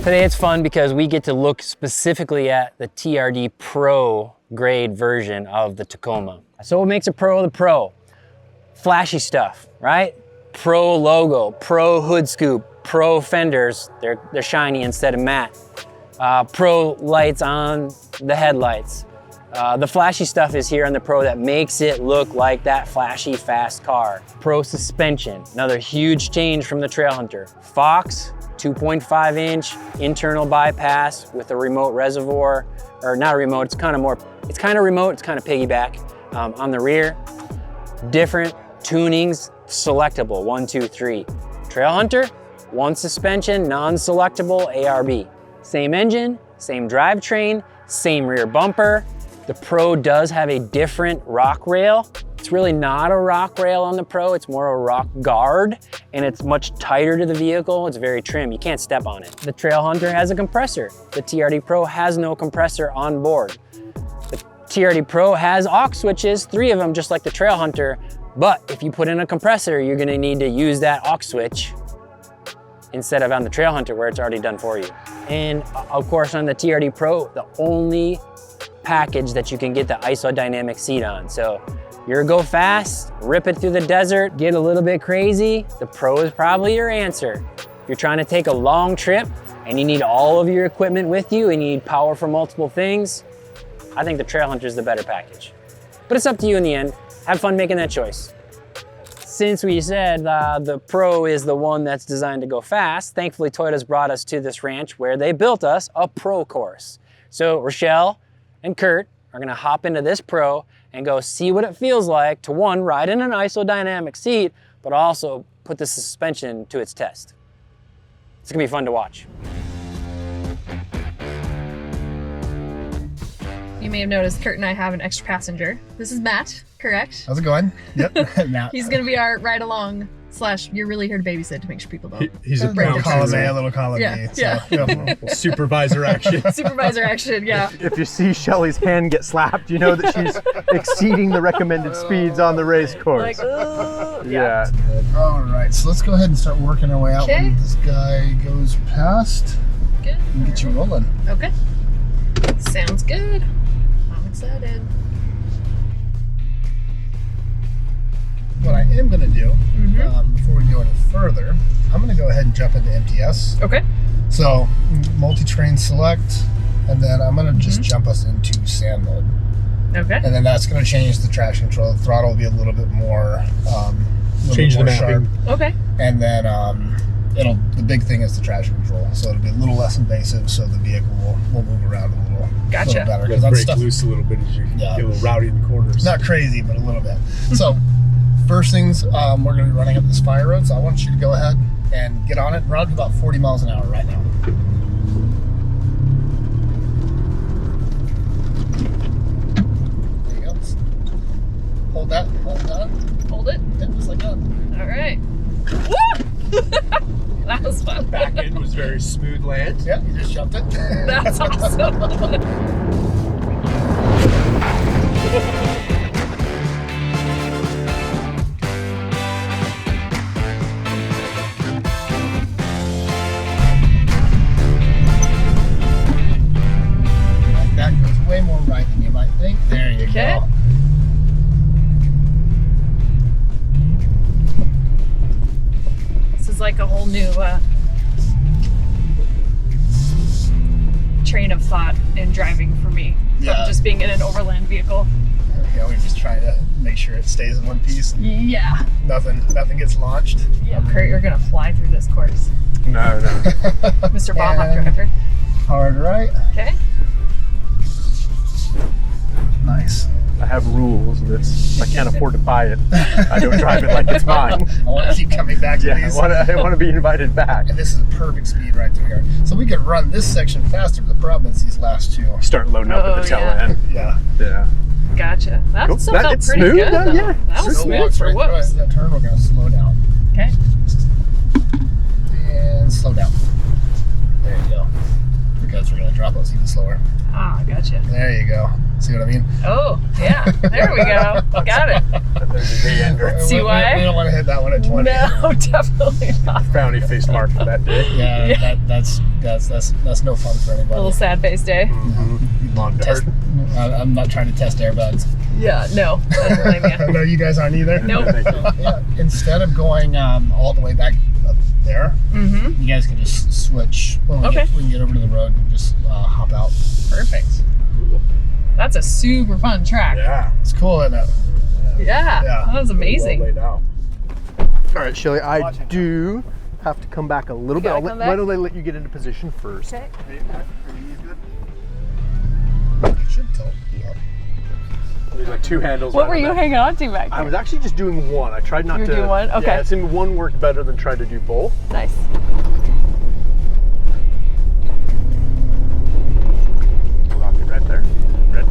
Today it's fun because we get to look specifically at the TRD Pro grade version of the Tacoma. So what makes a Pro the Pro? Flashy stuff, right? Pro logo, Pro hood scoop, Pro fenders, they're shiny instead of matte. Pro lights on the headlights. The flashy stuff is here on the Pro that makes it look like that flashy, fast car. Pro suspension, another huge change from the Trailhunter. Fox, 2.5 inch internal bypass with a remote reservoir, or not a remote, it's kind of remote, it's kind of piggyback on the rear. Different tunings, selectable, 1, 2, 3. Trailhunter, one suspension, non-selectable, ARB. Same engine, same drivetrain, same rear bumper. The Pro does have a different rock rail. It's really not a rock rail on the Pro, it's more a rock guard, and it's much tighter to the vehicle. It's very trim, you can't step on it. The Trailhunter has a compressor. The TRD Pro has no compressor on board. The TRD Pro has aux switches, 3 of them just like the Trailhunter, but if you put in a compressor, you're gonna need to use that aux switch instead of on the Trailhunter where it's already done for you. And of course on the TRD Pro, the only package that you can get the isodynamic seat on. So you're go fast, rip it through the desert, get a little bit crazy, the Pro is probably your answer. If you're trying to take a long trip and you need all of your equipment with you and you need power for multiple things, I think the Trailhunter is the better package. But it's up to you in the end. Have fun making that choice. Since we said the Pro is the one that's designed to go fast, thankfully Toyota's brought us to this ranch where they built us a Pro course. So Rachelle and Kurt are gonna hop into this Pro and go see what it feels like to, one, ride in an isodynamic seat, but also put the suspension to its test. It's gonna be fun to watch. You may have noticed Kurt and I have an extra passenger. This is Matt, correct? How's it going? Yep, Matt. He's gonna be our ride along / you're really here to babysit to make sure people don't. He's a little column A, a little column B. Yeah. So, supervisor action. Supervisor action, yeah. If you see Shelly's hand get slapped, you know that she's exceeding the recommended speeds on the race course. Like, ooh. Yeah. All right, so let's go ahead and start working our way out when this guy goes past. Good. And get you rolling. Okay. Sounds good. I'm excited. What I am going to do, before we go any further, I'm going to go ahead and jump into MTS. Okay. So, multi-train select, and then I'm going to just jump us into sand mode. Okay. And then that's going to change the traction control. The throttle will be a little bit more, Change the mapping. Sharp. Okay. And then the big thing is the traction control. So it'll be a little less invasive, so the vehicle will move around a little, Gotcha. little better. You gotta break loose a little bit as you get a little rowdy in the corners. Not crazy, but a little bit. So first things, we're going to be running up this fire road, so I want you to go ahead and get on it and run up about 40 miles an hour right now. There you go. Hold that. Hold it. Yeah, just like that. All right. Woo! That was fun. Back end was very smooth land. Yeah, you just jumped it. That's awesome. That goes way more right than you might think. There you go. This is like a whole new train of thought in driving for me. From just being in an overland vehicle. There we go. We're just trying to make sure it stays in one piece. And Yeah. nothing gets launched. Yeah, Kurt, you're gonna fly through this course. No. Mr. Bob Hop driver. Hard right. Okay. Nice. I have rules. I can't afford to buy it. I don't drive it like it's mine. I want to keep coming back to these. I want to be invited back. And this is a perfect speed right through here. So we could run this section faster, but the problem is these last two. Start loading up at the tail end. Yeah. Yeah. Gotcha. That Cool. still felt It's pretty smooth, good, though. yeah. That was So smooth walks for right through whoops. it. That turn, we're going to slow down. Okay. And slow down. There you go. Because we're going to drop those even slower. Ah, gotcha. There you go. See what I mean? Oh, yeah. There we go. Got it. There's a day ender. See why? We don't want to hit that one at 20. No, definitely not. Frowny face mark for that day. Yeah, that's no fun for A anybody. little sad face day. Long to hurt. I'm not trying to test airbags. Yeah, no. I don't blame you. No, you guys aren't either. Nope. Thank you. Yeah, instead of going all the way back up there, you guys can just switch. When we Okay. we can get over to the road and just hop out. Perfect. That's a super fun track. Yeah. It's cool, isn't it? Yeah. Yeah. That was amazing. Well laid out. All right, Shelly, I do have to come back a little bit. gotta come back? Why don't I let you get into position first? Okay. You should tilt. Yeah. There's like 2 handles. What right were on you that. hanging on to back I there? was actually just doing one. I tried not You to. were doing one? Okay. Yeah, it seemed one worked better than trying to do both. Nice. Lock it right there. Red.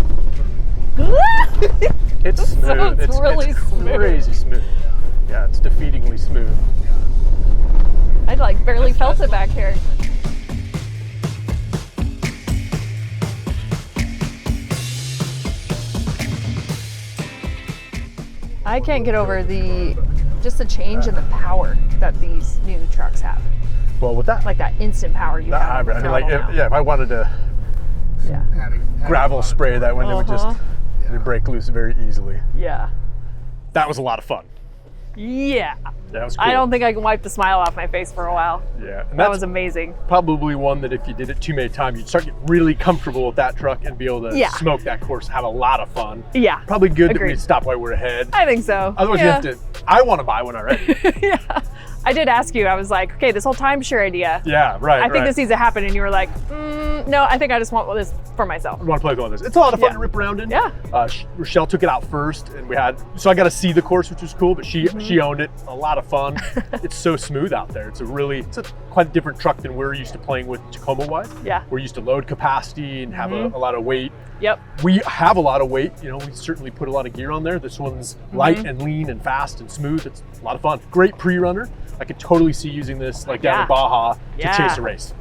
It's smooth. It's really it's smooth. crazy smooth. Yeah, it's defeatingly smooth. I like barely felt it back here. I can't get over just the change in the power that these new trucks have. Well, with that, Like that instant power you that have. hybrid, I mean, like, throttle now. if I wanted to Yeah. gravel spray that one, it would just Uh-huh. it'd break loose very easily. Yeah. That was a lot of fun. Yeah. That was cool. I don't think I can wipe the smile off my face for a while. Yeah, and That that's was amazing. probably one that if you did it too many times, you'd start getting really comfortable with that truck and be able to Yeah. smoke that course, have a lot of fun. Yeah. Probably good that we Agreed. stop while we're ahead. I think so. Otherwise, yeah. you have to. I want to buy one already. Yeah. I did ask you, I was like, okay, this whole timeshare idea, Yeah, right. I think this needs to happen. And you were like, no, I think I just want this for myself. I want to play with one of those. It's a lot of fun Yeah. to rip around in. Yeah. Rachelle took it out first, and so I got to see the course, which was cool. But Mm-hmm. she owned it. A lot of fun. It's so smooth out there. It's quite a different truck than we're used to playing with Tacoma wise. Yeah. We're used to load capacity and have Mm-hmm. a lot of weight. Yep. We have a lot of weight. You know, we certainly put a lot of gear on there. This one's light and lean and fast and smooth. It's a lot of fun. Great pre-runner. I could totally see using this like down Yeah. in Baja to Yeah. chase a race.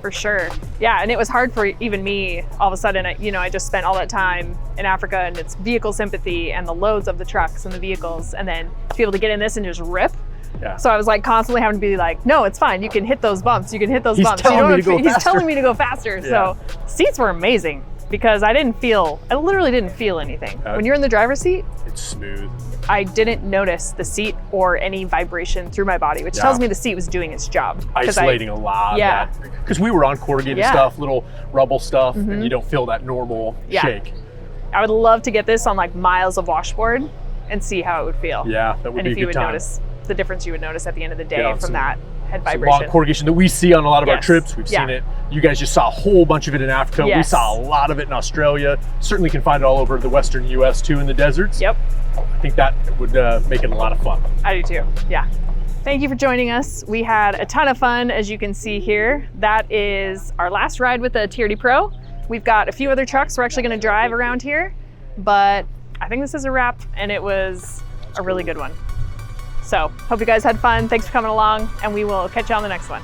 For sure. Yeah, and it was hard for even me. All of a sudden, I just spent all that time in Africa, and it's vehicle sympathy and the loads of the trucks and the vehicles, and then to be able to get in this and just rip. Yeah. So I was like constantly having to be like, no, it's fine. You can hit those bumps. You can hit those He's bumps. telling You don't me have to go He's faster. telling me to go faster. So seats were amazing because I literally didn't feel anything. When you're in the driver's seat, It's smooth. I didn't notice the seat or any vibration through my body, which Yeah. tells me the seat was doing its job. 'Cause Isolating a lot. Yeah. Because we were on corrugated Yeah. stuff, little rubble stuff, and you don't feel that normal Yeah. shake. I would love to get this on like miles of washboard and see how it would feel. Yeah, that would And be if a you good would time. notice the difference you would notice at the end of the day Yeah, from some- that head Some vibration. long corrugation that we see on a lot of our Yes. trips. We've seen Yeah. it. You guys just saw a whole bunch of it in Africa. We Yes. saw a lot of it in Australia. Certainly can find it all over the Western US too in the deserts. Yep, I think that would make it a lot of fun. I do too. Yeah. Thank you for joining us. We had a ton of fun, as you can see here. That is our last ride with the TRD Pro. We've got a few other trucks we're actually going to drive around here, but I think this is a wrap, and it was a really good one. So, hope you guys had fun. Thanks for coming along, and we will catch you on the next one.